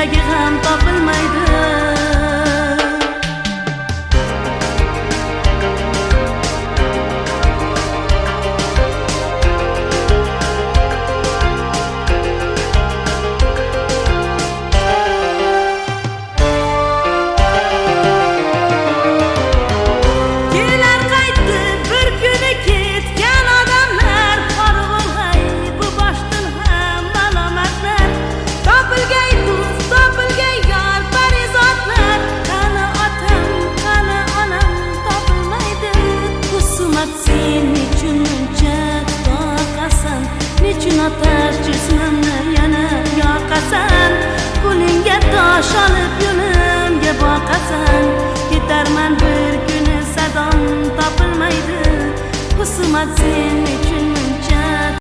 yuragi ham topilmaydi. Nechun otash jismimni yana yoqasan, qo'lingga tosh olib yo'limga boqasan. Ketarman bir kuni sadom topilmaydi, husumat sen uchun